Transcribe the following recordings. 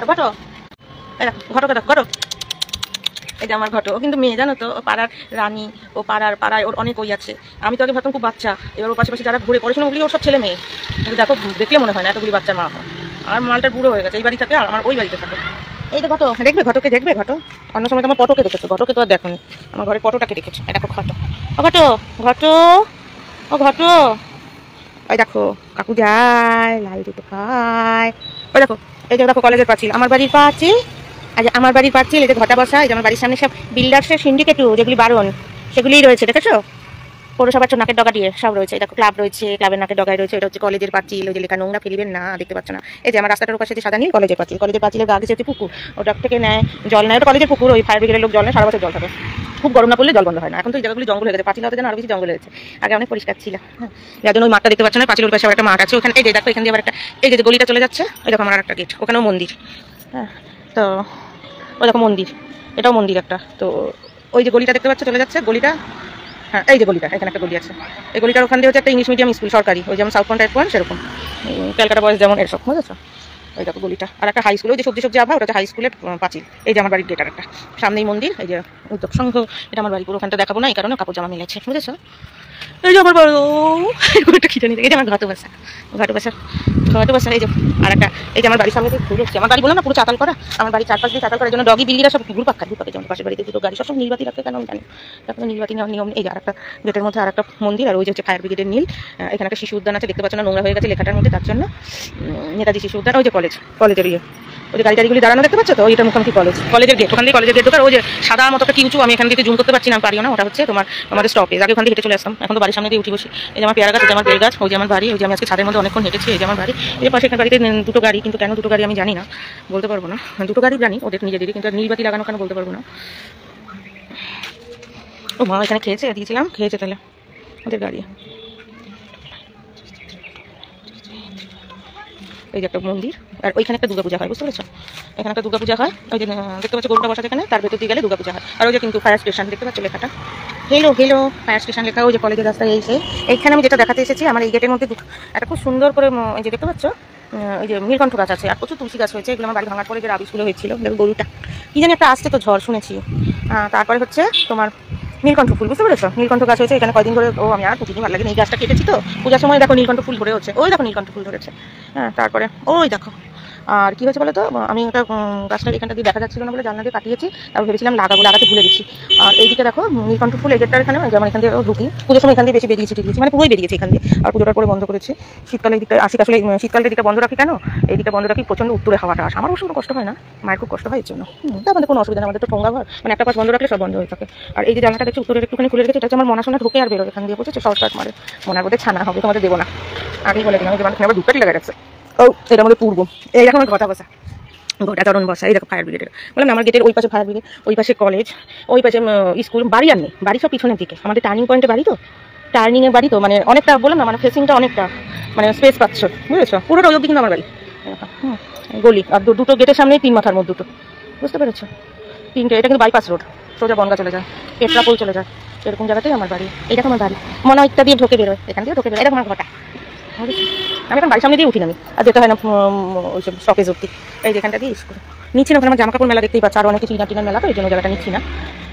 ঘটো ঘটো ঘটো ঘটো। এই যে আমার ঘটো, ও কিন্তু মেয়ে জানো তো, পাড়ার রানী, ও পাড়ায় ওর অনেক ওই আছে। আমি তো আগে ভাবতাম খুব বাচ্চা, এবার ওর পাশাপাশি যারা ঘুরে পড়াশোনা ওগুলি ওর সব ছেলে মেয়ে। কিন্তু দেখো দেখলে মনে হয় না এতগুলি বাচ্চার মা হয়। আর মালটা বুড়ো হয়ে গেছে, এই বাড়ি থাকে আর আমার ওই বাড়িতে থাকে। এই তো ঘটো দেখবে, ঘটোকে দেখবে, ঘটো অন্য সময় তো আমার পটোকে দেখেছো, ঘটোকে তো আর দেখো নি, আমার ঘরে পটোটাকে দেখেছো। এই দেখো ঘটো, ও ঘটো ঘটো, ও ঘটো, ওই দেখো কাকু যায় লাল দুটো খায়। ওই দেখো, এই যে দেখো কলেজের পাঁচিল, আমার বাড়ির পাঁচিল। আজ আমার বাড়ির পাঁচিল, এই যে ঘটা বসা, এই যে আমার বাড়ির সামনে সব বিল্ডার্সের সিন্ডিকেটও যেগুলি বারণ সেগুলিই রয়েছে, দেখেছো? পৌরসভার নাকের ডগা দিয়ে সব রয়েছে। দেখো ক্লাব রয়েছে, ক্লাবের নাকের ডগায় রয়েছে। এটা হচ্ছে কলেজের পাঁচিল, ওই যে লেখা নোংরা ফেলিবেন না, দেখতে পাচ্ছ না? এই যে আমার রাস্তাটার পাশে যে সাদা নীল কলেজের পাঁচিল, কলেজের পাঁচিলের গা ঘেঁষে হচ্ছে পুকুর, ওটা থেকে নেয় জল নেয়, ওটা কলেজের পুকুর। ওই ফায়ার ব্রিগেডের লোক জল নেয়, সারা বছর জল থাকে, খুব গরম না পড়লে জল বন্ধ হয় না। এখন তো এই জায়গাগুলি জঙ্গল হয়ে গেছে, পাঁচিল হতে যেন আরো বেশি জঙ্গল হয়েছে, আগে অনেক পরিষ্কার ছিল। হ্যাঁ, যার জন্য ওই মাঠটা দেখতে পাচ্ছ না, পাঁচিলের পাশে একটা মাঠ আছে, ওখানে এই যে দেখো এখান দিয়ে আবার একটা এই যে গলিটা চলে যাচ্ছে, ওই দেখো আমার একটা গেট, ওখানেও মন্দির। হ্যাঁ, তো ওই দেখো মন্দির, এটাও মন্দির একটা। তো ওই যে গলিটা দেখতে পাচ্ছ চলে যাচ্ছে গলিটা, হ্যাঁ এই যে গলিটা, এখানে একটা গলি আছে, এই গলিটার ওখান দিয়ে হচ্ছে একটা ইংলিশ মিডিয়াম স্কুল সরকারি, ওই যেমন সাউথ পয়েন্ট টাইপ পয়েন্ট সেরকম, ক্যালকাটা বয়েজ যেমন এসব, বুঝেছো? ওই দেখো গলিটা, আর একটা হাই স্কুল, ওই যে সবজি আভা, ওটা হচ্ছে হাই স্কুলের পাঁচিল। এই যে আমার বাড়ির গেটার একটা, সামনেই মন্দির, এই যে উদ্যোগ সংঘ, এটা আমার বাড়ি। পুরো ওখানটা দেখাবো না এই কারণে, কাপড় জামা মিলেছে, বুঝেছো? এই যে আমার বড় একটা খিচে নিতে, এই যে আমার ঘাটু বাসা, এই যে আর একটা, এই যে আমার বাড়ির সামনে ঘুরে হচ্ছে, আমার বাড়ি বলো না পুরো চাতাল করা, আমার বাড়ি চারপাশ দিয়ে চাতাল করার জন্য ডগি বিল্লিরা সব ঘুরপাক খায়। যেমন পাশের বাড়িতে দুটো গাড়ি সবসময় নীলবাতি রাখে, কেন আমি জানি, তারপরে নীলবাতি নেওয়ার নিয়ম। এই যে আর একটা গেটের মধ্যে আর একটা মন্দির, আর ওই যে হচ্ছে ফায়ার ব্রিগেডের নীল। এখানে একটা শিশু উদ্যান আছে, দেখতে পাচ্ছ না, নোংরা হয়ে গেছে লেখাটার মধ্যে, তার জন্য নেতাজি শিশু উদ্যান। ওই যে কলেজের ইয়ে, ওই যে গাড়িগুলি দাঁড়ানো দেখতে পাচ্ছ তো, ওইটার মুখোমুখি কলেজের গেট, ওখান দিয়ে কলেজের গেট ঢোকার। ওই যে সাদা মতো একটা কিউচু, আমি এখান থেকে জুম করতে পারছি না, পারিও না, ওটা হচ্ছে তোমার আমাদের স্টপেজ। আগে ওখান থেকে হেঁটে চলে আসতাম, এখন তো বাড়ির সামনে দিয়ে উঠি বসি। এই যে আমার পেয়ারা গাছ, এই যে আমার বেল গাছ, ওই যে আমার বাড়ি, ওই যে আমি আজকে ছাদের মধ্যে অনেকক্ষণ হেঁটেছি। এই যে আমার বাড়ি, এই যে পাশে একটা বাড়িতে দুটো গাড়ি, কিন্তু কেন দুটো গাড়ি আমি জানি না, বলতে পারবো না। দুটো গাড়ি জানি ওদের নিজেদেরই, কিন্তু নীলবাতি লাগানো কেন বলতে পারবো না। ও মা এখানে খেয়েছে তাহলে ওদের গাড়ি। এই যে একটা মন্দির, আর ওইখানে একটা দুর্গাপূজা হয়, বুঝতে পেরেছো? এখানে একটা দুর্গাপূজা হয়, ওই যে দেখতে পাচ্ছ গরুটা বসা যেখানে, তার ভেতর দিয়ে গেলে দুর্গাপূজা হয়। আর ওই যে কিন্তু ফায়ার স্টেশন দেখতে পাচ্ছ লেখাটা, হেলো ফায়ার স্টেশন লেখা, ওই যে কলেজের রাস্তায় এসে এইখানে আমি যেটা দেখাতে এসেছি, আমার এই গেটের মধ্যে একটা খুব সুন্দর করে এই যে দেখতে পাচ্ছ ওই যে নীলকণ্ঠ গাছ আছে, আর প্রচুর তুলসী গাছ হয়েছে। এগুলো আমার বাড়ি ভাঙার পরে যে রাবিশগুলো হয়েছিল, গরুটা কি জানি একটা আসছে তো ঝড় শুনেছি। তারপরে হচ্ছে তোমার নীলকণ্ঠ ফুল, বুঝতে পেরেছো? নীলকণ্ঠ গাছ হয়েছে এখানে কয়দিন ধরে। আমি আর প্রতিদিন ভালো লাগে এই গাছটা কেটেছি তো, পূজার সময় দেখো নীলকণ্ঠ ফুল ধরে হচ্ছে, ওই দেখো নীলকণ্ঠ ফুল ধরেছে। হ্যাঁ, তারপরে ওই দেখো আর কি হয়েছে বলো তো, আমি ওটা গাছটা এখানটা দিয়ে দেখা যাচ্ছিল না বলে জানলা দিয়ে কাটিয়েছি, তারপর ভেবেছিলাম লাগাতে ভুলে গেছি। আর এইদিকে দেখো নীলকণ্ঠ ফুল, এই গেটটার এখানে, যেমন এখান দিয়ে ঢুকি পুজোর সময় এখান দিয়ে বেশি বেরিয়েছি, মানে পুরোই বেরিয়েছে এখান দিয়ে। আর পুজোটার পরে বন্ধ করেছি, শীতকালে এই দিকটা আসি, আসলে শীতকালের দিকটা বন্ধ রাখি কেন, এই দিকটা বন্ধ রাখি, প্রচন্ড উত্তরে হাওয়াটা আসে, আমার অবশ্য কোনো কষ্ট হয় না, মায়ের খুব কষ্ট হয় এর জন্য। আমাদের কোনো অসুবিধা নেই, আমাদের তো ঠোঙ্গা ঘর, মানে একটা পাশ বন্ধ রাখলে সব বন্ধ হয়ে থাকে। আর এই যে জানলাটা দেখছি উত্তরের একটুখানি খুলে রেখেছি, এটা হচ্ছে আমার মনাশোনা ঢুকে আর বেরোয় এখান দিয়ে, বুঝেছো? শর্টকাট মারে, মনার বোধে ছানা হবে, তোমাদের দেবো না, আগেই বলে দিলাম। যে আবার দুপাটি লাগা যাচ্ছে, ও এটা আমাদের পূর্ব, এই দেখো আমার কথা বসা, গোটা চরণ বসা, এই দেখো ফায়ার ব্রিগেডের। বললাম আমার গেটের ওই পাশে ফায়ার ব্রিগেড, ওই পাশে কলেজ, ওই পাশে স্কুল। বাড়ি আর নেই, বাড়ি সব পিছনের দিকে, আমাদের টার্নিং পয়েন্টে বাড়ি তো, টার্নিংয়ের বাড়ি তো, মানে অনেকটা বললাম না, মানে ফেসিংটা অনেকটা মানে স্পেস পাচ্ছ, বুঝেছো? পুরোটা ওই অব্দি কিন্তু আমার বাড়ি। গলি আর দুটো গেটের সামনেই 3 মাথার মধ্যে দুটো, বুঝতে পেরেছো? 3টে। এটা কিন্তু বাইপাস রোড, সোজা বনগা চলে যায়, পেট্রাপোল চলে যায়, এরকম জায়গাতেই আমার বাড়ি। এটা আমার বাড়ি, মনে হয় ইত্যাদি ঢোকে বেরোয়, এখান থেকে ঢোকে বেরোয়, এটা আমার ঘটা। আমি এখন বাড়ির সামনে দিয়ে উঠি না, আমি আর যেতে হয় না ওইসব শপেজ অব্দি। এই যেখানটা দিয়ে স্কুল নিচ্ছি না, ওখানে আমার জামা কাপড় মেলা দেখতেই পাচ্ছ, আর অনেক কিছু টিনার মেলা, তো এই জন্য জায়গাটা নিচ্ছি না।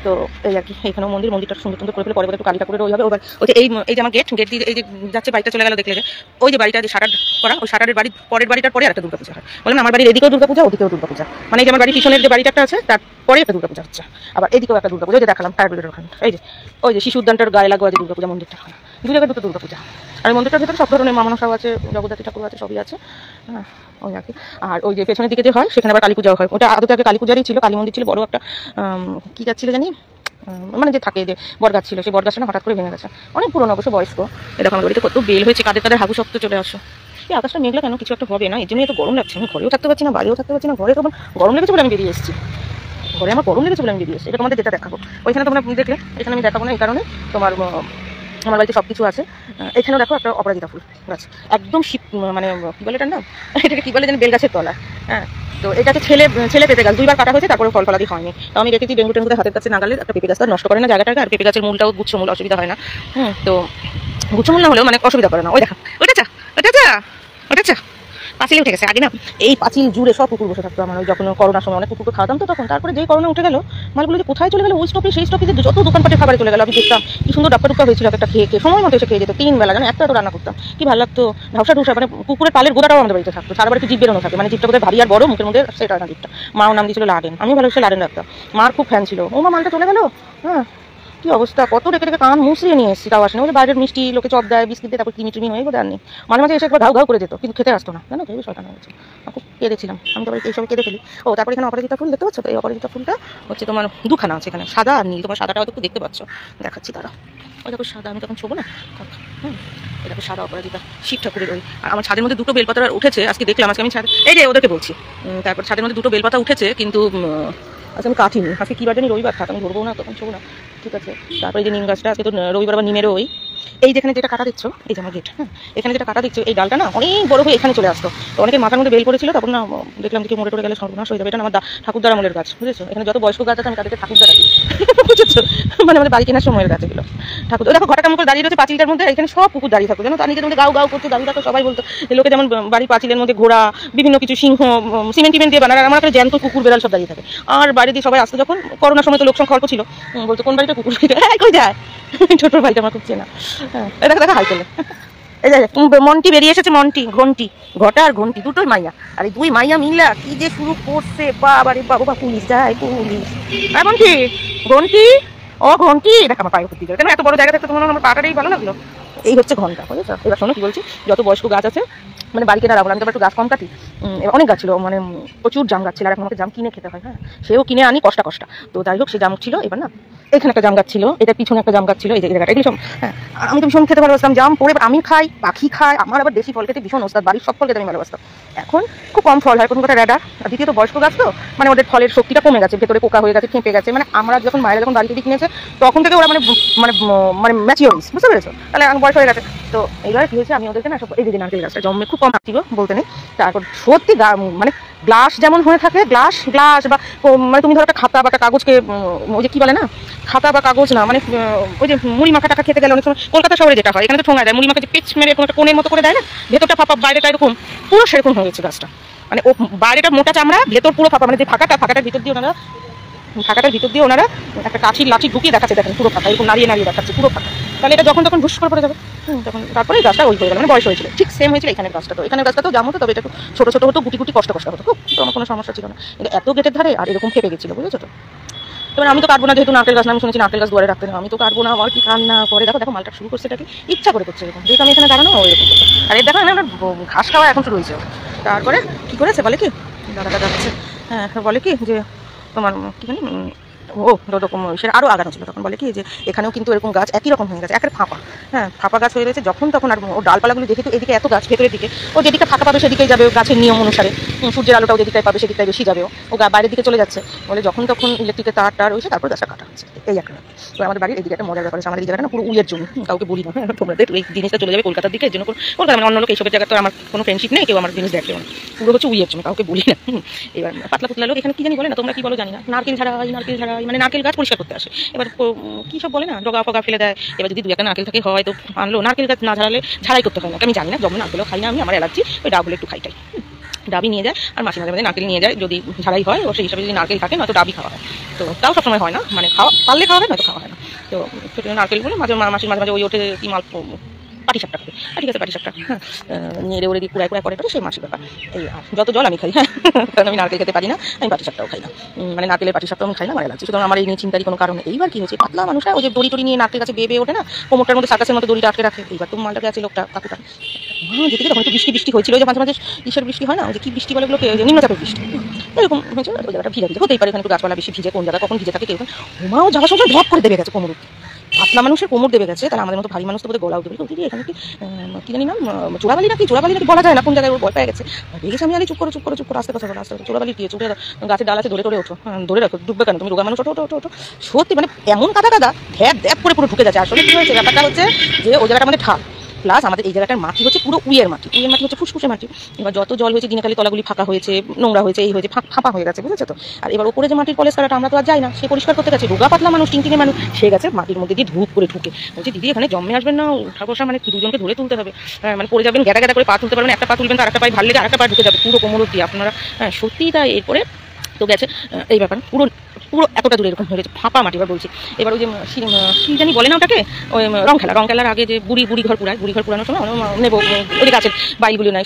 তো এই আর কি, এইখানেও মন্দিরটা সুন্দর সুন্দর করে পরে একটু কালী ঠাকুরের ওই হবে। ওই যে এই যে আমার গেট দিয়ে এই যে যাচ্ছে বাড়িটা চলে গেল, দেখলে যে ওই যে বাড়িটা যে শাটার করা, ওই শাটারের বাড়ির পরের বাড়িটার পরে একটা দুর্গাপূজা হয়। বললাম আমার বাড়ির এদিকেও দুর্গাপূজা, ওদিকেও দুর্গাপূজা, মানে এই যে আমার বাড়ির পিছনের যে বাড়িটা আছে তার পরে একটা দুর্গাপূজা হচ্ছে, আবার এদিকেও একটা দুর্গাপূজা, যে দেখালাম ফায়ার ব্রিগেডের ওখানে। এই যে ওই যে শিশু উদ্যানটার গায়ে লাগোয়া যে দুর্গাপূজা মন্দিরটা, দু জায়গায় দুটো দুর্গাপূজা। আর মন্দিরটার ভেতরে সব ধরনের মামনসাও আছে, জগদ্ধাত্রী ঠাকুর আছে, সবই আছে। হ্যাঁ, ওই আর কি। আর ওই যে পেছনের দিকে যে হয় সেখানে আবার কালী পূজাও হয়, ওটা আদতে আগে কালী পূজারই ছিল, কালী মন্দির ছিল, বড় একটা কি গাছ ছিল জানি, মানে যে থাকে যে বরগাছ ছিল, সেই বরগাছটা না হঠাৎ করে ভেঙে গেছে, অনেক পুরনো অবশ্য বয়স্ক। এরকম আমার বাড়িতে কত বেল হয়েছে, কাদের হাগু শক্ত চলে আসো। এই আকাশটা মেঘলা কেন, কিছু একটা হবে না, এই জন্য এত গরম লাগছে, আমি ঘরেও থাকতে পারছি না, বাইরেও থাকতে পারছি না। ঘরে তখন গরম লেগেছে বলে আমি বেরিয়ে এসেছি, ঘরে আমার গরম লেগেছে বলে আমি বেরিয়ে এসেছি। এটা তোমাদের যেটা দেখাবো, ওইখানে তোমরা দেখলে, এখানে আমি দেখাবো না এই কারণে, তোমার আমার বাড়িতে সব কিছু আছে। এখানেও দেখো একটা অপরাজিতা ফুল গাছ, একদম মানে কি বলে এটার নাম, এটাকে কি বলে যেন, বেল গাছের তলা। হ্যাঁ, তো এটাকে ছেলে পেঁপে গাছ 2বার কাটা হয়েছে, তারপরে ফল ফলাদি হয়নি। তো আমি দেখেছি ডেঙ্গু টেঙ্গুতে হাতের কাছে নাগালে একটা পেঁপে গাছটা নষ্ট করে না জায়গাটাকে, আর পেঁপে গাছের মূলটাও গুচ্ছমূল, অসুবিধা হয় না। তো গুচ্ছমূল না হলেও মানে অসুবিধা করে না। ওই দেখা, ওটা চা পাঁচিলে উঠে গেছে। আগে না এই পাঁচিল জুড়ে সব কুকুর বসে থাকতো। আমার ওই যখন করোনার সময় অনেক কুকুরকে খাওয়াতাম তো তখন। তারপরে যেই করোনা উঠে গেল, মালগুলো যে কোথায় চলে গেল, ওই স্টপে সেই স্টপে যত দোকানপাটের খাবারে চলে গেল। আমি দেখতাম কি সুন্দর ডাক্কা টুক্কা হয়েছিল একটা খেয়ে খেয়ে, সময় মতো এসে খেয়ে যেত 3 বেলা, জানো এত এত রান্না করতাম, কি ভালো লাগতো। ঢাউসা ঢুসা মানে কুকুরের পালের গোদাটাও আমাদের বাড়িতে থাকতো, সারা বাড়িতে জিভ বেরোনো থাকে, মানে জিভটা বোধহয় ভারী আর বড়, মুখের মধ্যে সেটা না জিভটা। মাও নাম দিয়েছিল লাডেন, আমি ভালোবেসে লাডেন রাখতাম। মার খুব ফ্যান ছিল। ও মা মালটা চলে গেল, হ্যাঁ কি অবস্থা, কত রেখে রেখে কান মুসড়িয়ে নিয়ে এসেছি, তাও আসে না। ওই যে বাইরের মিষ্টি লোকে চপ দেয়, বিস্কিট দিয়ে, তারপর ক্রিমি ট্রিমি হয়ে বোধ আর নেই। মাঝে মাঝে এসে একবার ঘাউ ঘাউ করে যেত, কিন্তু খেতে আসতো না, জানো তো এই বিষয়টা হয়েছে। খুব কেঁদেছিলাম আমি, তারপরে এইসব কেঁদে ফেলি। ও তারপরে এখানে অপরাজিতা ফুল দেখতে পাচ্ছ তো, এই অপরাজিতা ফুলটা হচ্ছে তোমার দুখানা আছে এখানে, সাদা আর নীল। তোমার সাদাটা হয়তো একটু দেখতে পাচ্ছ, দেখাচ্ছি তারা। ওই দেখো সাদা, আমি তখন ছোবো না, এই দেখো সাদা অপরাজিতা, শিব ঠাকুরের ওই। আর আমার ছাদের মধ্যে দুটো বেলপাতা উঠেছে, আজকে দেখলাম, আজকে আমি ছাদ, এই যে ওদেরকে বলছি। তারপর ছাদের মধ্যে দুটো বেলপাতা উঠেছে, কিন্তু আচ্ছা আমি কাটিনি, আজকে কী বার জানি, রবিবার থাক, আমি ধরবো না, তখন ছোবো না, ঠিক আছে। তারপরে এই যে নিম গাছটা, আজকে তো রবিবার আবার নিমেরও ওই। এই যেখানে যেটা কাটা দেখছো, এই যে আমার গেট, হ্যাঁ এখানে যেটা কাটা দেখছো, এই ডালটা না অনেক বড় হয়ে এখানে চলে আসতো। তো অনেকের মাথার মধ্যে বেল পড়েছিল, তখন না দেখলাম যে মরে টরে গেলে সর্বনাশ হয়ে যাবে। এটা আমার ঠাকুরদার আমলের গাছ, বুঝেছো। এখানে যত বয়স্ক গাছ আছে আমি তাদেরকে ঠাকুরদা রাখি, বুঝেছো, মানে আমাদের বাড়ি কেনার সময়ের গাছ এগুলো। ঠাকুর দেখো ঘটা কাম করে দাঁড়িয়ে রয়েছে পাঁচিলটার মধ্যে, এখানে সব কুকুর দাঁড়িয়ে থাকতো, জানো তো। নিজের মধ্যে গাও গাও করতে দাঁড়িয়ে থাকতো, সবাই বলতো লোকে যেমন বাড়ির পাঁচিলের মধ্যে ঘোড়া, বিভিন্ন কিছু সিংহ, সিমেন্ট টিমেন্ট দিয়ে বানার, আমার একটা জ্যান্ত কুকুর বেড়াল সব দাঁড়িয়ে থাকে। আর বাইরে দিয়ে সবাই আসতো যখন করোনার সময়, তো লোক সংখ্যা অল্প ছিল, বলতো কোন বাড়িটা কুকুর কই যায়, ছোট ভাইটা আমার খুব চেনা। হ্যাঁ দেখা দেখা হাই চলে। এই যে মন্টি বেরিয়ে এসেছে, মন্টি ঘন্টি, ঘটা আর ঘন্টি দুটোই মাইয়া, আর এই দুই মাইয়া মিল্লা কি যে শুরু করছে, বাবারে বাবা, পুলিশ যায় পুলিশ। আর মন্টি ঘন্টি, ও ঘন্টি, দেখ আমার পায়ে করতে কেন এত বড় জায়গা থাকতে, তোমার আমার পাটাটাই ভালো লাগলো। এই হচ্ছে ঘন্টা, বুঝেছো। এবার শোনো কি বলছি, যত বয়স্ক গাছ আছে, মানে বাড়ি কেনার আমি তো একটু গাছ কম কাটি, অনেক গাছ ছিল, মানে প্রচুর জাম গাছ ছিল, আর এখন আমাকে জাম কিনে খেতে হয়, হ্যাঁ সেও কিনে আনি কষ্টা কষ্টা। তো যাই হোক, সে জাম ছিল। এবার না এখানে একটা জাম গাছ ছিল, এটা পিছনে একটা জাম গাছ ছিল, এই জায়গাটা, এগুলো সব, হ্যাঁ আমি তো ভীষণ খেতে ভালোবাসতাম জাম পড়ে। আমি খাই, পাখি খায়, আমার আবার দেশি ফল খেতে ভীষণ ওস্তাদ, বাড়ির সব ফল খেতে আমি ভালোবাসতাম। এখন খুব কম ফল হয়, কোনো কথা রেডার। আর দ্বিতীয়ত বয়স্ক গাছ তো, মানে ওদের ফলের শক্তিটা কমে গেছে, ভেতরে পোকা হয়ে গেছে, খেপে গেছে। মানে আমরা যখন মায়েরা যখন বাড়িতে কিনেছে তখন থেকে ওরা মানে মানে মানে ম্যাচিওরিস, বুঝতে পেরেছো, তাহলে এখন বয়স হয়ে গেছে। তো এইবার কি হয়েছে, আমি ওদেরকে না সব, এই যে নারকেল গাছটা জন্মে খুব কম আসছিল বলতে নেই। তারপর সত্যি মানে গ্লাস যেমন হয়ে থাকে, গ্লাস গ্লাস বা মানে তুমি ধরো একটা খাতা বা একটা কাগজকে, ওই যে কি বলে না, খাতা বা কাগজ না, মানে ওই যে মুড়ি মাখা টাকা খেতে গেলে অনেক সময় কলকাতা শহরে যেটা হয়, এখানে তো ঠোঙা দেয়, মুড়ি মাখা যে পিচ মেরে এরকম একটা কোণের মতো করে দেয় না, ভেতরটা ফাঁপা বাইরেটা এরকম, পুরো সেরকম হয়ে গেছে গাছটা। মানে ও বাইরেটা মোটা চামড়া, ভেতর পুরো ফাঁপা, মানে যে ফাঁকাটার ভিতর দিয়ে ওনারা একটা কাঠির লাঠি ঢুকিয়ে দেখাচ্ছে, দেখেন পুরো ফাঁকা, এরকম নাড়িয়ে নাড়িয়ে দেখাচ্ছে পুরো ফাঁকা। তাহলে এটা যখন তখন ভুস করে পড়ে যাবে। তখন তারপরে গাছটা ওই হয়ে গেল, মানে বয়স হয়েছিল। ঠিক সেম হয়েছিল এখানের গাছটা, তো এখানের গাছটা তো জাম হতো, তবে এটা একটু ছোটো ছোটো হতো, গুটি গুটি কষ্ট কষ্ট হতো খুব, তো আমার কোনো সমস্যা ছিল না। কিন্তু এত গেটের ধারে আর এরকম ফেপে গেছিলো, বুঝেছো তো। এবার আমি তো কাটবো না, যেহেতু নারকেল গাছ না, আমি শুনেছি নারকেল গাছ দুয়ারে রাখতে না, আমি তো কাটবো না। আমার কি কান্না করে, দেখো দেখো মালটা শুরু করছে, এটাকে ইচ্ছা করে করছে এরকম, যেহেতু আমি এখানে দাঁড়ানো এরকম করছে। আর এর দেখো না ঘাস খাওয়া এখন শুরু হয়েছে। তারপরে কি করেছে বলে কি, দাদাটা যাচ্ছে, হ্যাঁ বলে কি যে তোমার কি জানি, ও রকম সে আরও আগানো ছিল। তখন বলে কি যে এখানেও কিন্তু এরকম গাছ একই রকম হয়ে গেছে, একের ফাঁপা, হ্যাঁ ফাঁপা গাছ হয়ে রয়েছে যখন তখন। আর ও ডালপালাগুলো দেখে তো এদিকে এত গাছ ভেতরের দিকে, ও যেদিকে ফাঁকা পাবে সেদিকেই যাবে, গাছের নিয়ম অনুসারে সূর্যের আলোটাও যেদিকটাই পাবে সেদিকটাই বেশি যাবে, ও বাইরের দিকে চলে যাচ্ছে বলে। যখন তখন ইলেকট্রিকের তার হয়েছে, তারপর গাছটা কাটা হচ্ছে, এই একটা। তো আমাদের বাড়ির এদিকে একটা মজার ব্যাপার আছে, আমাদের এই জায়গাটা না পুরো উইয়ের জন্য, কাউকে বলি না, হ্যাঁ তোমাদের এই জিনিসটা চলে যাবে কলকাতার দিকে, এর জন্য কলকাতা মানে অন্য লোক এইসবের জায়গাটা আমার কোনো ফ্রেন্ডশিপ নেই, কেউ আমার জিনিস দেখলেও না, পুরো হচ্ছে উইয়ের জন্য, কাউকে বলি না। এবার পাতলা পাতলা লোক এখানে কি জানি বলে না, তোমরা কি বলো জানি না, নারকেল ঝাড়াই মানে নারকেল গাছ পরিষ্কার করতে আসে। এবার কি সব বলে না, ডগা ফগা ফেলে দেয়। এবার যদি 2-1টা নারকেল থাকে হয় তো আনলো, নারকেল গাছ না ঝাড়ালে ঝাড়াই করতে হয় না, আমি জানি না, যখন নারকেলও খাই না আমি, আমার অ্যালার্জি, ওই ডাবগুলো একটু খাইটাই, ডাবি নিয়ে যায়। আর মাঝে মাঝে নারকেল নিয়ে যায়, যদি ঝাড়াই হয় ও সেই হিসাবে যদি নারকেল থাকে, নয়তো ডাবি খাওয়া হয়। তো তাও সবসময় হয় না, মানে খাওয়া পারলে খাওয়া হয়, নয়তো খাওয়া হয় না। তো ছোটো নারকেলগুলো মাঝে মাসির মাঝে মাঝে ওই ওঠে কি মাল পাটি সাপটা খাবে, ঠিক আছে পাটি সাপটা, হ্যাঁ নেড়ে ওড়ে দিয়ে কুড়ায় করে সেই মাসির ব্যাপার। এই আর যত জল আমি খাই, হ্যাঁ কারণ আমি নারকেল খেতে পারি না, আমি পাটি সাপটাও খাই না, মানে নারকেলের পাটি সাপটাও আমি খাই না, আমার লাগছে। সুতরাং আমার এই নিয়ে চিন্তারই কোনো কারণ। এইবার কি হয়েছে, পাতলা মানুষরা ওই যে দড়ি টড়ি নিয়ে নারকেল গাছে বেয়ে ওঠে না, কোমরটার মধ্যে সার্কাসের মতো দড়িটা আটকে রাখে। এইবার তো মালটাকে আছে লোকটা কাকুটা, যেদিকে তখন একটু বৃষ্টি হয়েছিল, ওই যে মাঝে মাঝে ইসের বৃষ্টি হয় না, ওই যে কি বৃষ্টি বলে ওগুলোকে, নিম্নচাপের বৃষ্টি, এরকম হয়েছে। ওই জায়গাটা ভিজে হতেই পারে, এখানে একটু গাছপালা বেশি ভিজে, কোন জায়গা কখন ভিজে থাকে কেউ, ওমাও যাওয়ার সময় ড্রপ করে দেবে গেছে কোমর, পাতলা মানুষের কোমর দেবে গেছে, তাহলে আমাদের মতো ভারী মানুষ তো বোধহয় গলাও দেবে। দিদি এখানে কি জানি না, চোরাবালি নাকি বলা যায় না, কোন জায়গায় ওর ভয় পেয়ে গেছে, দেখেছি আমি, চুপ করো আস্তে কথা বলো, আস্তে চোরাবালি দিয়ে চুপে গাছের ডাল আছে, ধরে ওঠো, ধরে রাখো, ডুববে কেন তুমি, রোগা মানুষ, ওঠো। সত্যি মানে এমন কাদা ধ্যাপ করে পুরো ঢুকে যাচ্ছে। আসলে কি হয়েছে, ব্যাপারটা হচ্ছে যে ওই জায়গাটা আমাদের ঠাক, প্লাস আমাদের এই জায়গাটার মাটি হচ্ছে পুরো উইয়ের মাটি হচ্ছে ফুসফুসে মাটি। এবার যত জল হয়েছে দিনে খালি তলাগুলি ফাঁকা হয়েছে, নোংরা হয়েছে, এই হয়েছে, ফাঁপা হয়ে গেছে, বুঝেছো তো। আর এবার ওপরে যে মাটির কলেজ কালাটা আমরা তো আর যাই না, সে পরিষ্কার করতে গেছে, রোগা পাতলা মানুষ, টিংটিঙে মানুষ, সে গেছে মাটির মধ্যে দিয়ে ধূপ করে ঢুকে বলছে দিদি এখানে জন্মে আসবেন না, উঠা বসা মানে দুজনকে ধরে তুলতে হবে, মানে পড়ে যাবেন, গ্যাটা গ্যাটা করে পা তুলতে পারবেন, একটা পা তুলবেন তো আরেকটা পায়ে ভালো লেগে আরেকটা পা ঢুকে যাবে পুরো কোমর দিয়ে আপনারা। সত্যিই তাই। এরপরে তো গেছে এই ব্যাপার পুরো পুরো এতটা দূরে এরকম হয়ে গেছে ফাঁপা মাটি। এবার বলছি এবার ওই যে কি জানি বলে না ওটাকে, ওই রং খেলার আগে যে বুড়ি ঘর পুরায়, বুড়ি ঘর পুরানোর সময় নেবো ওই গাছের বাইলগুলি নাই,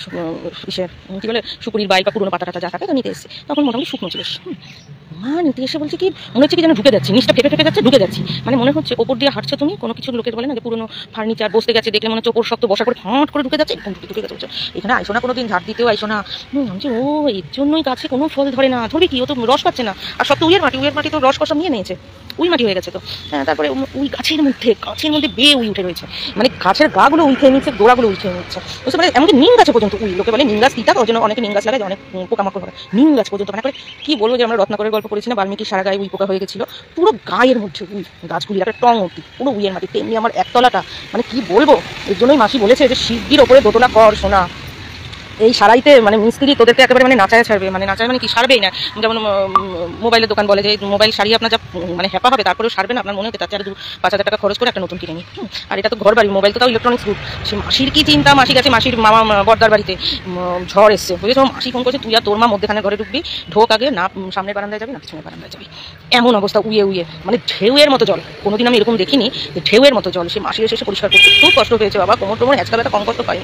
ইসের কী বলে সুপুরির বাইল বা পুরোনো পাতা টাতা যা থাকে তো নিতে এসেছি, তখন মোটামুটি শুকনো ছিল। মা নিতে এসে বলছে কি মনে হচ্ছে কি যেন ঢুকে যাচ্ছি, নিচটা ফেপে যাচ্ছে, ঢুকে যাচ্ছি, মানে মনে হচ্ছে ওপর দিয়ে হাঁটছে তুমি, কোনো কিছু লোকের বলে না যে পুরোনো ফার্নিচার বসতে গেছে দেখলে মনে হচ্ছে ওপর শক্ত বসা করে ফাঁট করে ঢুকে যাচ্ছে, এরকম ঢুকে গেছে। এখানে আইসো না কোনোদিন, ঝাড় দিতেও আইসো না। আমি ও এর জন্যই গাছে কোনো ফল ধরে না, ধরবে কি, ও তো রস পাচ্ছে না, আর সব তো উইয়ের মাটি তো রস কষা নিয়ে নিয়েছে, উই মাটি হয়ে গেছে তো। তারপরে ওই গাছের মধ্যে বেয়ে উই উঠে রয়েছে, মানে গাছের গাগুলো উই খেয়ে নিচ্ছে, গোড়াগুলো উই খেয়ে নিচ্ছে, বুঝতে পারে। এমনকি নিম গাছে পর্যন্ত উই, লোকে বলে নিম গাছ তিতা, ওই জন্য অনেকে নিম গাছ লাগায়, অনেক পোকামাকড় হয়, নিম গাছ পর্যন্ত। মানে করে কি বলবো যে আমরা রত্নাকরের গল্প করেছি না, বাল্মীকি সারা গায়ে উই পোকা হয়ে গেছিল, পুরো গায়ের মধ্যে উই, গাছগুলি একটা টং অব্দি পুরো উইয়ের মাটি। তেমনি আমার একতলাটা, মানে কি বলবো, এর জন্যই মাসি বলেছে যে শিগগির ওপরে দোতলা কর সোনা। এই সারাইতে মানে মিস্ত্রি তোদেরকে একেবারে মানে নাচায় ছাড়বে, মানে নাচায় মানে কি সারবেই না। যেমন মোবাইলের দোকান বলে যে মোবাইল সারিয়ে আপনার যা মানে হ্যাপা হবে, তারপরেও সারবে না, আপনার মনে হচ্ছে তার 4-5 হাজার টাকা খরচ করে একটা নতুন কিনে নিই। আর এটা তো ঘর বাড়ি, মোবাইল তো তাও ইলেকট্রনিক্স গ্রুপ। সে মাসির কি চিন্তা, মাসি গেছে মাসির মামা বর্দার বাড়িতে, ঝড় এসছে বুঝেছো, মাসি ফোন করছে তুই আর তোর মা মধ্যেখানে ঘরে ঢুকবি, ঢোক আগে, না সামনের বারান্দায় যাবি না পিছনের বারান্দায় যাবি, এমন অবস্থা উইয়ে মানে ঢেউয়ের মতো জল। কোনোদিন আমি এরকম দেখিনি যে ঢেউয়ের মতো জল। সে মাসি এসে পরিষ্কার করতে খুব কষ্ট পেয়েছে বাবা, কোমর টোমর আজকাল একটা কম কষ্ট পাই।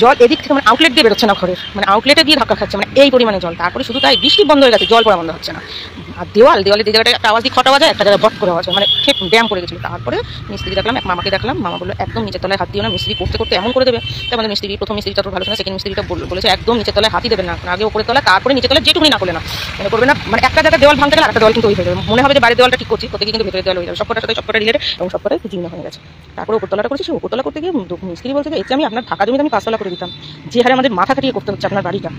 জল এদিক থেকে মানে আউটলেট দিয়ে বেরোচ্ছে না ঘরের, মানে আউটলেটে দিয়ে ধাক্কা খাচ্ছে, মানে এই পরিমাণে জল। তারপরে শুধু তাই বৃষ্টি বন্ধ হয়ে গেছে, জল পড়া বন্ধ হচ্ছে না। আর দেওয়ালে যে জায়গাটা একটা আওয়াজ দিয়ে খট আওয়াজ হয়, একটা জায়গায় বট করে আওয়াজ হয়, মানে ঠিক ড্যাম পড়ে গেছিল। তারপরে মিস্ত্রি দেখলাম, এক মামাকে দেখলাম, মামা বললো একদম নিচের তলায় হাত দিও না, মিস্ত্রি করতে করতে এমন করে দেবে। তার মানে মিস্ত্রি প্রথম মিস্ত্রিটা তো ভালো ছিল, সেকেন্ড মিস্ত্রিটা বলেছে একদম নিচের তলায় হাতই দেবেন না, আগে উপরে তলায়, তারপরে নিচের তলায় যেটুকুনি না করলে না মানে করবে না। মানে একটা জায়গায় দেওয়াল ভাঙতে গেলে একটা দেওয়াল কিন্তু ওই হয়ে যাবে, মনে হবে যে বাইরের দেওয়ালটা ঠিক করছি, করতে গিয়ে কিন্তু ভেতরের দেওয়াল হয়ে যাবে, সবকটার সাথে সবকটা রিলেটেড এবং সবকটাই জীর্ণ হয়ে গেছে। তারপরে উপরতলাটা করেছি, সে উপরতলা করতে গিয়ে মিস্ত্রি বলছে যে এতে আমি আপনার ফাঁকা জমিতে আমি 5 তলা করে দিতাম, যে হারে আমাদের মাথা খাটিয়ে করতে হচ্ছে আপনার বাড়িটা।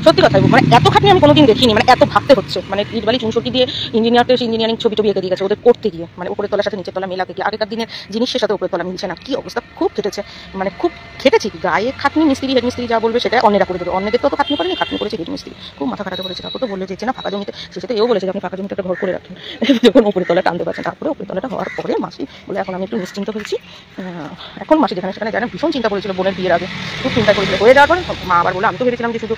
সত্যি কথা, মানে এত খাটনি আমি কোনোদিন দেখিনি, মানে এত ভাবতে হচ্ছে, মানে ইট বালি চুনসুটি দিয়ে ইঞ্জিনিয়ারিং ছবি এঁকে দিয়ে গেছে ওদের করতে গিয়ে, মানে উপরের তলার সাথে নিচের তলা মেলাতে গিয়ে আগেকার দিনের জিনিসের সাথে উপরের তলা মিলছে না। কি অবস্থা, খুব খেটেছে, মানে খুব খেটেছি। গায়ে খাটনি, মিস্ত্রি হেড মিস্ত্রি যা বলবে সেটা অন্যরা করে দেবে, অন্যদের তো খাটনি করেনি, খাটনি করেছে হেড মিস্ত্রি, খুব মাথা খাটাতে করেছে। তারপর তো বলে যেছে না ফাঁকা জমিতে, সেটা এও বলেছে যে আপনি ফাঁকা জমিতে একটা ঘর করে রাখেন, যখন উপরের তলা টানতে পারছেন। তারপরে উপরের তলাটা হওয়ার পরে মাসি বলে এখন আমি একটু নিশ্চিন্ত হয়েছি। এখন মাসি যেখানে সেখানে জানেন ভীষণ চিন্তা করেছিল বোনের বিয়ের আগে, খুব চিন্তা করেছিল। হয়ে যাওয়ার পর মা আবার বলে আমি তো ভেবেছিলাম যে শুধু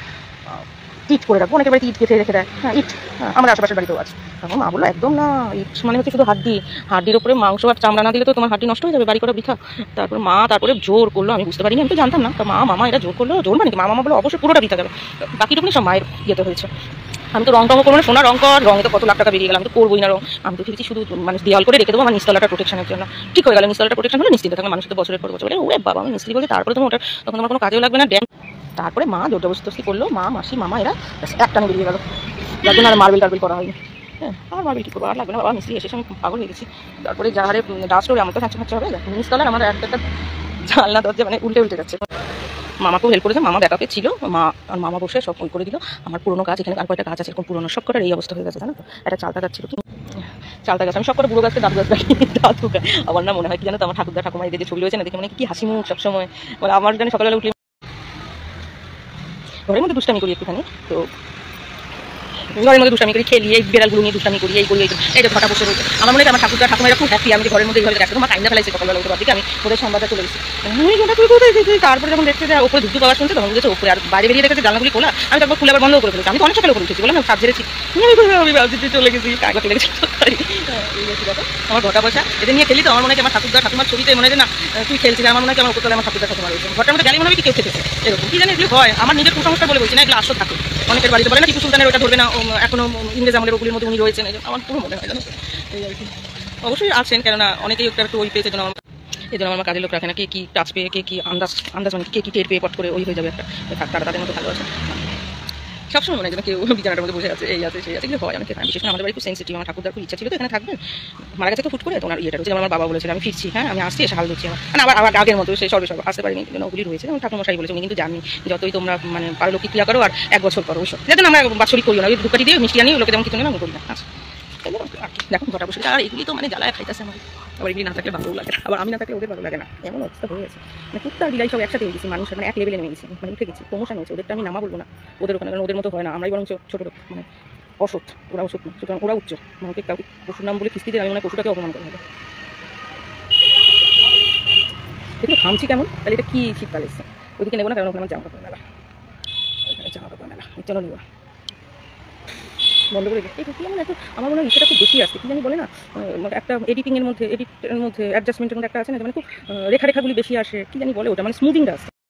ইট করে রাখবো, অনেকের বাড়িতে ইট গেঁথে রেখে দেয়, হ্যাঁ ইট, আমার আশেপাশের বাড়িতেও আছে। তখন মা বললো একদম না, ইট মানে হচ্ছে শুধু হাড্ডির ওপরে মাংস আর চামড়া না দিলে তো তোমার হাড্ডি নষ্ট হয়ে যাবে, বাড়ি করা বৃথা। তারপরে জোর করলো, আমি বুঝতে পারিনি, আমি তো জানতাম না। তো মামা এটা জোর করলো, জোর মানে কি, মামা বললো অবশ্যই পুরোটা বৃথা যাবে, বাকিটুকুনি সব মায়ের ইয়েতে হয়েছে। আমি তো রং করবো না, সোনা রং কর, রঙে তো কত লাখ টাকা বেরিয়ে গেল, আমি তো করবোই না রং। আমি তো ভেবেছি শুধু মানে দেওয়াল করে রেখে দেবো আমার নিচতলাটা প্রোটেকশনের জন্য। ঠিক হয়ে গেল, নিচতলাটা প্রোটেকশন হলে নিশ্চিত থাকলে মানুষ তো বছরের পর বছর বলে ওরে বাবা আমি মিস্ত্রি বলছি, তারপরে তোমার ওটা তখন তোমার কোনো কাজেও লাগবে না ড্যাম। তারপরে মা জোরজবরদস্তি করলো, মা মাসি মামা এরা একটানে বেরিয়ে গেল, যার জন্য আর মার্বেল করা হয়নি। হ্যাঁ আর মার্বেল ঠিক করবো, আর লাগবে না বাবা, মিস্ত্রি এসে আমি পাগল হয়ে গেছি। তারপরে যা হারে ডাস্ট হবে আমার তো খাচ্ছে হবে, নিচতলার আমার একটা জানলা দরজা মানে উল্টে যাচ্ছে। মামাকেও হেল্প করেছে, মামা ব্যাকআপে ছিল, মামা বসে সব ওই করে দিল। আমার পুরোনো কাজ এখানে আর কয়েকটা কাজ আছে, এরকম পুরোনো সব করার এই অবস্থা হয়ে গেছে, জানো তো। একটা চালতা গাছ ছিল, কি চালতা গাছ, আমি সব করে বুড়ো গাছকে দাদু গাছ দাদু গাছ। আমার না মনে হয় কি জানো তো, আমার ঠাকুরদা ঠাকুমা এদের যে ছবি রয়েছে না, দেখে মানে কি হাসি মুখ সবসময়। মানে আমার জানি সকালবেলা উঠলে ঘরের মধ্যে দুষ্টামি করি একটুখানি, তো ঘরের মধ্যে দুষ্টামি করি, খেলি, এই বেড়ালগুলো নিয়ে দুষ্টামি করি, এই করি এই যে ঘটা বসে রয়েছে। আমার মনে হয় আমার ঠাকুরদা ঠাকুমা খুব হ্যাপি, আমি ঘরের মধ্যে এইভাবে রাখতে তোমার কাইন্দা ফেলাইছে সকালবেলা উঠে দিকে আমি ওদের সংবাদটা চলে গেছি। তারপরে যখন দেখতে যায় ওপরে ধুধু পাওয়া শুনছে, তখন বুঝেছে ওপরে, আর বাইরে বেরিয়ে দেখেছে জানলাগুলি খোলা, আমি তারপর খুলে আবার বন্ধ করে ফেলেছি। আমি তো অনেক সকালে করে উঠেছি, বললাম সাপ ঝেড়েছি, চলে গেছি, কাগজ চলে গেছি। আমার ঘটা বসা এদের নিয়ে খেলি, তো আমার মনে হয় আমার ঠাকুরদা ঠাকুমার ছবিতে মনে হয় না তুই খেলছিস, আমার মনে হয় আমার উপরতলায় আমার ঠাকুরদা ঠাকুমা রয়েছে, ঘরটার মধ্যে গেলে মনে হয় কি কেউ খেতেছে, এরকম কি জানি এগুলো হয়। আমার নিজের কুসংস্কার বলে বলছি না, এগুলো আসো থাকে অনেকের বাড়িতে বলে না টিপু সুলতানের ওটা ধরবে না, এখনো ইংরেজ আমলের ওগুলির মধ্যে উনি রয়েছেন, আমার পুরো মনে হয় জানো এই আর কি। অবশ্যই আছেন, কেননা অনেকেই একটু ওই পেয়েছে, জন্য এই জন্য আমার কাজের লোক রাখে না, কে কি টাচ পেয়ে, কে কি আন্দাজ মানে কে কি টের পেয়ে পট করে ওই হয়ে যাবে একটা, তারা তাদের মতো ভালো আছে। সবসময় মনে হয় যেন কেউ বিছানাটার মধ্যে বসে আছে, এই আছে সেই আছে, এগুলো হয় অনেকে। বিশেষ করে আমাদের বাড়ি খুব সেন্সিটিভ, আমার ঠাকুরদার খুব ইচ্ছা ছিল তো এখানে থাকবেন, মারা গেছে তো ফুট করে, তো ওনার ইয়েটা রয়েছে। আমার বাবা বলেছিল আমি ফিরছি, হ্যাঁ আমি আসছি, এসে হাল দিচ্ছি, মানে আবার আগের মতো সেই সর্বে আসতে পারিনি, যেন ওগুলি রয়েছে। যেমন ঠাকুরমশাই বলেছে উনি কিন্তু জানি যতই তোমরা মানে পারলৌকিক ক্রিয়া করো আর 1 বছর করো ওইসব, যাতে আমরা বাৎসরিক করি না, ওই ধূপকাঠি দিয়ে মিষ্টি আনি লোকে যেমন কিছু না আমি করি না। আচ্ছা দেখো ঘটা বসে, আর এগুলি তো মানে জ্বালায় খাইতেছে আমার। আবার এগুলি না থাকলে ভালোও লাগে না, আবার আমি না থাকলে ওদের ভালো লাগে না, এমন অবস্থা হয়ে গেছে। মানে কুত্তা আর বিলাই সব একসাথে হয়ে গেছি, মানুষ মানে এক লেভেলে নেমে গেছি, মানে উঠে গেছি, প্রমোশন হয়েছে। ওদেরটা আমি নামা বলবো না, ওদের ওখানে, কারণ ওদের মতো হয় না, আমরাই বরং ছোটো মানে অসৎ, ওরা অসৎ না, সুতরাং ওরা উচ্চ। আমাকে কাউকে পশুর নাম বলে কিস্তিতে আমি মনে হয় পশুটাকে অপমান করা হবে। দেখুন ঘামছি কেমন, তাহলে এটা কি শীতকাল এসছে। ওইদিকে নেবো না, কারণ ওখানে আমার জামা কাপড় মেলা, ওইখানে জামা কাপড় মেলা, চলো নেবো বন্ধ করে দিই। এই এমন এত আমার মনে হয় সেটা খুব বেশি আসছে, কি জানি বলে না, একটা এডিটের মধ্যে অ্যাডজাস্টমেন্টের মধ্যে একটা আছে না, মানে খুব রেখাগুলি বেশি আসে, কি জানি বলে ওটা, মানে স্মুদিংটা আসছে।